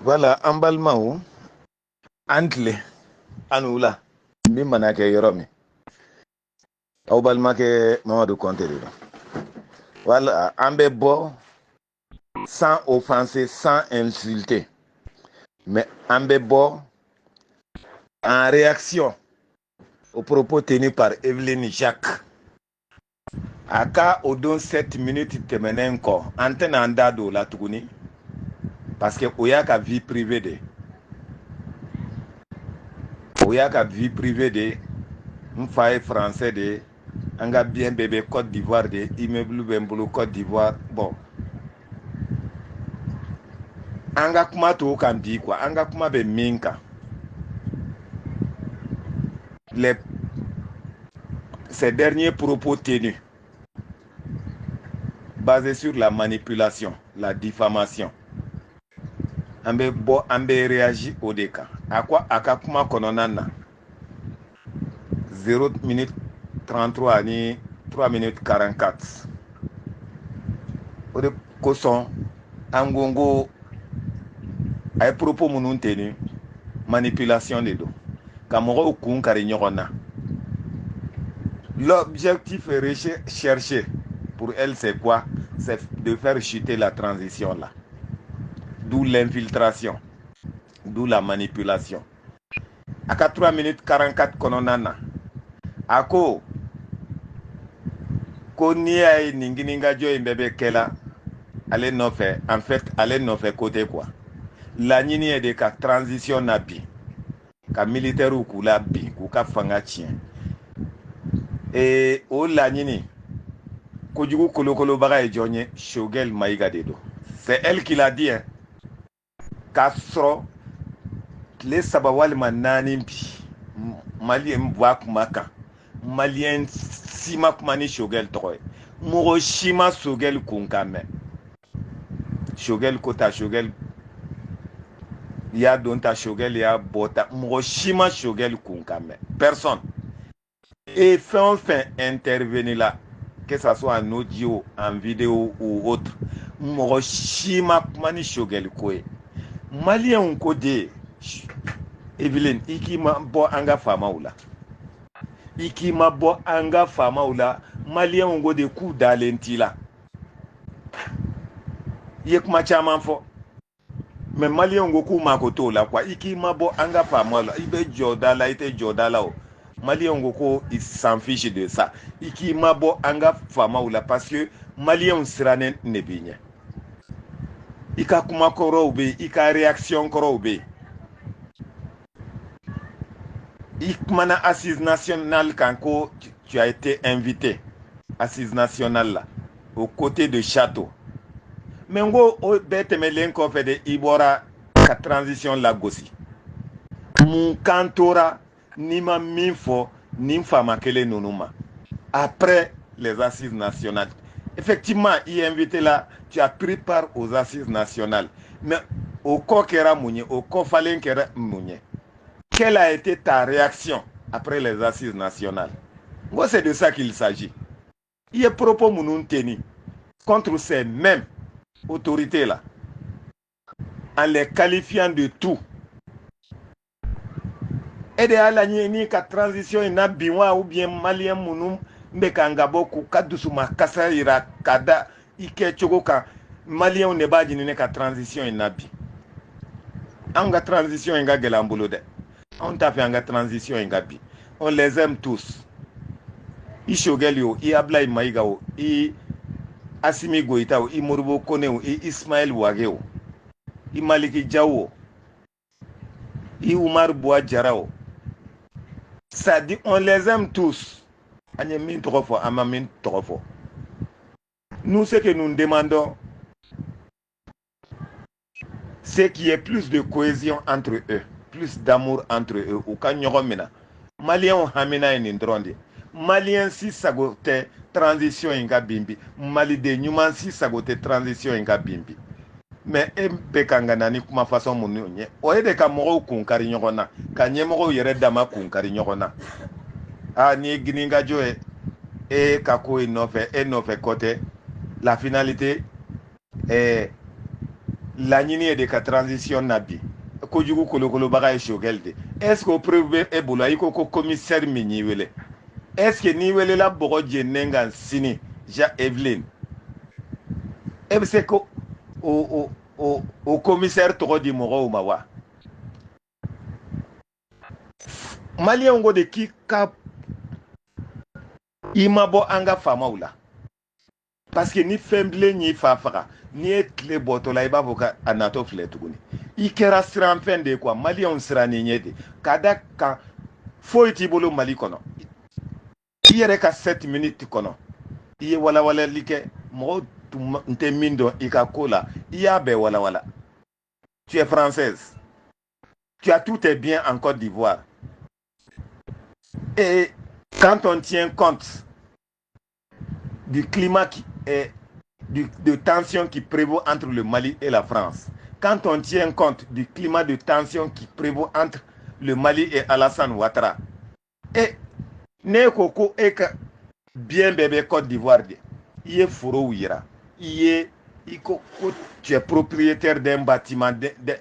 Voilà, emballement antle anula mi manake yoromi au balmake Mamadou Konté de voilà ambebo sans offenser sans insulter mais ambebo en réaction aux propos tenus par Evelyne Jacques aka odon 7 minutes temenen ko antenne andado la tuguni parce que oya ka vie privée de m'faye français de anga bien bébé Côte d'Ivoire de immeuble bembulu Côte d'Ivoire bon anga kuma to kan bi quoi anga kuma be minka ces derniers propos tenus basés sur la manipulation, la diffamation ambe réagi au déca à quoi aka kuma kononana 0 minute 33 ni 3 minutes 44 au de koson angongo ay propos munun tenu manipulation de do kamoro kun kari nyogona. L'objectif est cherché pour elle c'est quoi? C'est de faire chuter la transition là, d'où l'infiltration, d'où la manipulation. À 3 minutes 44 kononana ako ko ni ay ningininga jo imbebe kela ale no fait en fait ale no fait côté quoi la nini est de ka transition na bi ka militaire ou kula bi ku ka fanga tien et o la nini kojugu kolokolo baga e jonye Shogel Maïga dedo c'est elle qui l'a dit hein kasro les sabawal manani bi malien bwak maka malien sima kumani Shogel toy moro shima Shogel kunkame Shogel kota Shogel ya donta Shogel ya bota moro shima Shogel kunkame personne et fin intervenir là que ça soit en audio en vidéo ou autre moro shima kumani Shogel koe malien ko de Evelyne ikima bo anga fama ula ikima bo anga fama ula malien ngo de ku dalentila yekuma chaman fo mais malien ngo ku makoto la quoi ikima bo anga fama ula ibe jodala ite jodala o malien ngo ko il s'en fiche de ça ikima bo anga fama ula parce que malien sirane nebinya ika kuma koro ube ika réaction koro ube Ikmana assise nationale quand tu as été invité assise nationale là aux côtés de Château mais ngo o bete melen ko fait de ibora ka transition la gosi mon kantora nima minfo nimfa makele nonuma après les assises nationales effectivement y invité là tu as pris part aux assises nationales mais au kokera mounye au kofalen kera mounye. Quelle a été ta réaction après les assises nationales? Moi, c'est de ça qu'il s'agit. Il y a propos mounoun teni contre ces mêmes autorités-là, en les qualifiant de tout. Et de la ni ka transition ina biwa ou bien malien mounoun mbekangabo ku kadusuma kasa ira kada ike chogo ka malien ne ba jinine ka transition ina bi. Anga transition inga gelambolo de. On t'a fait une transition en Gabi. On les aime tous. I Shogelio, I Ablai Maïgao, I Assimi Goïtao, I Mourbo Koneo, I Ismaël Ouageo, I Maliki Djao, I Oumar Bouadjarao. Ça dit, on les aime tous. Agnemin trop fort, Amamin trop fort. Nous, ce que nous demandons, c'est qu'il y ait plus de cohésion entre eux. Plus d'amour entre eux ou quand nyogomena malien hamina en indronde malien si sagote transition inga bimbi mali de nyuman si sagote transition inga bimbi mais embe kangana ni kuma façon munye o ede ka mogo kunkari nyogona ka nyemoko yere dama kunkari nyogona a ni gininga joe e kako e no fait côté la finalité est laɲini ye de ka transition na bi kojugu kolokolobaga ye Choguel de est ce que o preuve e bolo i ko ko commissaire min y'i wele est ce que n'i welela bɔgɔ jenninen kan sini ja Evelyn e bɛ se ko o commissaire tɔgɔ di mɔgɔw ma wa maliyɛnw ko de k'i ka i ma bɔ an ka faamaw la parce que ni fɛn bilen y'i fa faga n'i ye tile bɔtɔ la i b'a fɔ k'a natɔ filɛ tuguni i kɛra siranfɛn de ye quoi maliyɛnw siranni ɲɛ de ka da kan foyi t'i bolo Mali kɔnɔ i yɛrɛ ka 7 minutes kɔnɔ i ye walawalali kɛ mɔgɔw tun tɛ min dɔn i ka ko la i y'a bɛɛ walawala tu es française tu as tous tes biens en Côte d'Ivoire et quand on tient compte du climat de tension qui prévaut entre le Mali et la France, quand on tient compte du climat de tension qui prévaut entre le Mali et Alassane Ouattara, et ne koko e ka bien bébé Côte d'Ivoire, il est foro ouira, tu es propriétaire d'un bâtiment d'un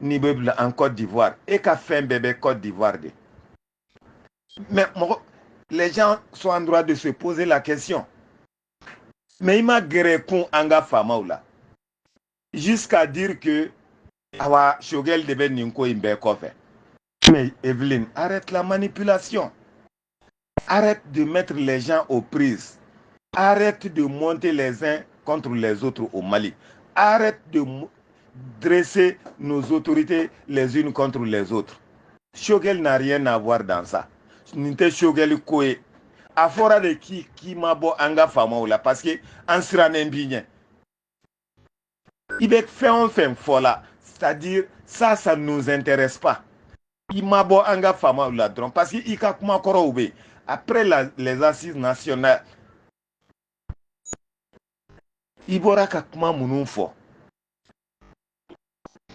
immeuble en Côte d'Ivoire, et qu'a fait un bébé Côte d'Ivoire. Mais les gens sont en droit de se poser la question. Mais il m'a guéré pour anga famaoula. Jusqu'à dire que awa Choguel debe ninko imbe kofe. Mais Evelyne, arrête la manipulation. Arrête de mettre les gens aux prises. Arrête de monter les uns contre les autres au Mali. Arrête de dresser nos autorités les unes contre les autres. Choguel n'a rien à voir dans ça. Ninte Choguel koe. A fora de qui m'a bo anga famaoula parce que en siranen bien. Il fait un fait fola. C'est-à-dire, ça ne nous intéresse pas. Il m'a bon anga fama la drone parce qu'il a kuma koro oube. Après les assises nationales, il bora ka kuma munun fo.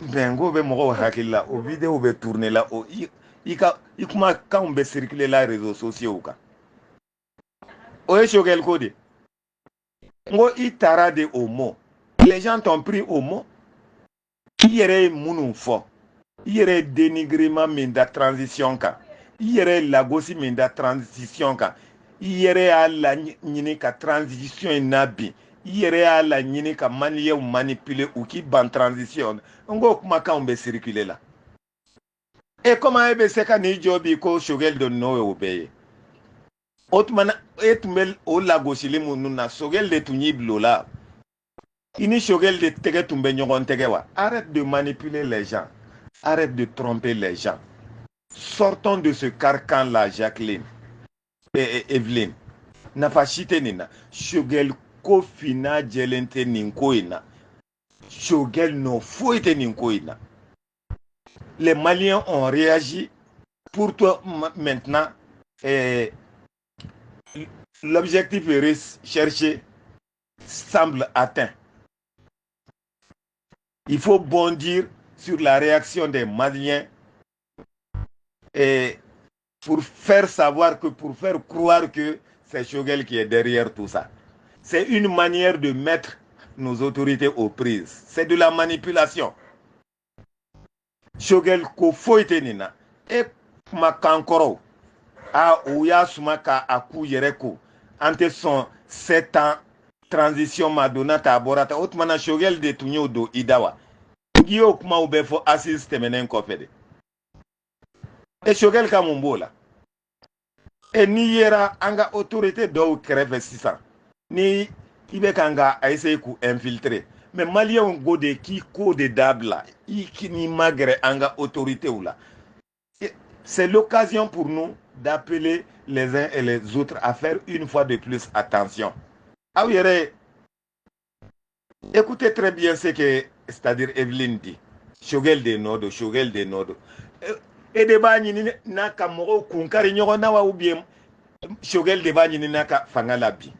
Bengo be moko hakilla o vidéo be tourner là o il kuma quand be circuler la réseaux sociaux ka. O Choguel Kode. Ngo itara de homo. Les gens t'ont pris au mot. Il y aurait mounou fort. Il y aurait dénigrement de transition. Il y aurait lagosi de transition. Il y aurait à la ka transition nabi. Il y aurait à la ka manier ou manipuler ou qui ban transition. On go kuma ka on be circuler là. Et comment ebe seka ni jobi ko Choguel de no obeye. Otmana etumel o lagosi le mununa Choguel de tunyi blola. Ini Choguel de tege tumbe nyogon tege wa. Arrête de manipuler les gens. Arrête de tromper les gens. Sortons de ce carcan-là, Jacqueline et Evelyne. Nafashite nina. Choguel kofina jelente ninkoina. Choguel no fouete ninkoina. Les Maliens ont réagi. Pour toi maintenant, l'objectif recherché semble atteint. Il faut bondir sur la réaction des Maliens et pour faire savoir que, pour faire croire que c'est Choguel qui est derrière tout ça. C'est une manière de mettre nos autorités aux prises. C'est de la manipulation. Choguel ko foite nina e kuma kankoro a ouya sumaka aku yereko ante son 7 ans transition madonna taborata otmana Choguel de tunyo do idawa ngiyo kuma ubefo assist temenen kofede e Choguel ka mumbola e ni yera anga autorité do kreve 600 ni ibe kanga aise ku infiltrer mais malien go de ki ko de dabla ki ni magre anga autorité ou là c'est l'occasion pour nous d'appeler les uns et les autres à faire une fois de plus attention. Ah oui, écoutez très bien ce que, c'est-à-dire Evelyne dit. Choguel de Nodo, Choguel de Nodo. Et de bani naka moro kunkari nyoro nawa ou bien Choguel de bani naka fangalabi.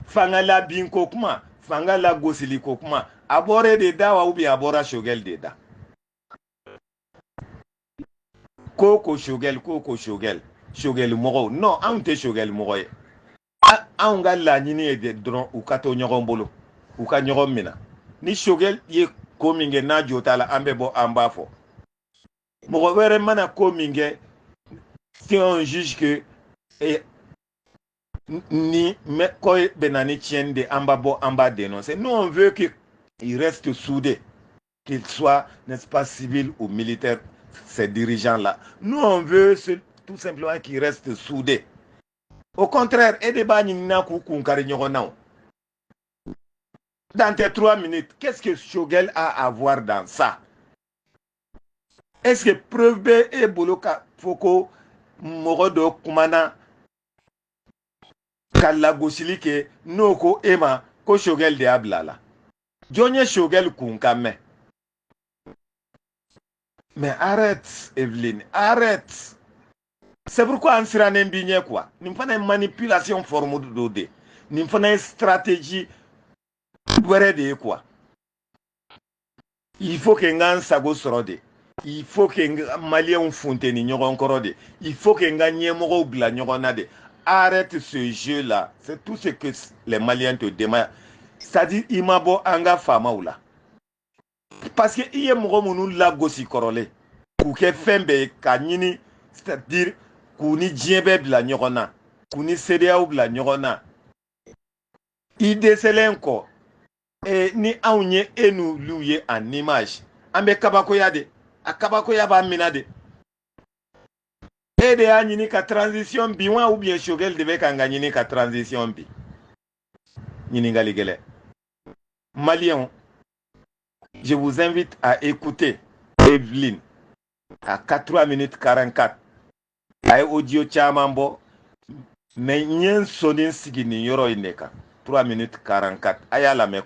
Fangalabi kokuma, fangala gosili kokuma. Abore de dawa ou bien abora Choguel de da. Koko Choguel, Choguel moro. Non, on te Choguel moro. On ga la nini de dron ou kato nyoron bolo. Ou ka nyoron mina. Ni Choguel ye ko minge na jota la ambe bo amba fo mo were mana ko minge si on juge que ni me ko benani tiende amba bo amba dénoncer. Nous on veut qu'il reste soudé, qu'il soit, n'est-ce pas, civil ou militaire, ces dirigeants là. Nous on veut tout simplement qu'ils restent soudés. Au contraire, dans tes 3 minutes, qu'est-ce que Shogel a à voir dans ça? Est-ce que preuve B et Boloka Foko Morodo Kumana Kalla Gosili ke Noko Ema Ko Shogel de Ablala? Jonye Shogel Kunkame. Mais arrête, Evelyne, arrête. C'est pourquoi on sera n'embigné quoi. Nous faisons une manipulation forme de dodé. Nous faisons une stratégie de quoi. Il faut que nous sago sorode. Il faut que nous Maliens fontaine nyoron korode. Il faut que nous nyemoro bla nyoronade. Arrête ce jeu là. C'est tout ce que les Maliens te demandent. C'est-à-dire imabo anga fama oula. Parce que il y a mounou la gosi korole. Kouke fembe kanini, c'est-à-dire Kouni djembe bla nyorona, Kouni CDA ou bla nyorona. Ide selenko et ni aunye enu luye en image. Ambe kabako yade, a kabako yaba minade. Et de anini ka transition bi wa ou bien Shogel devait kanganyini ka transition bi. Nini galigele. Maliens, je vous invite à écouter Evelyne à 4 minutes 44. Ay audio chamambo mais nyen sonin sigini yoro ineka 3 minutes 44 aya la me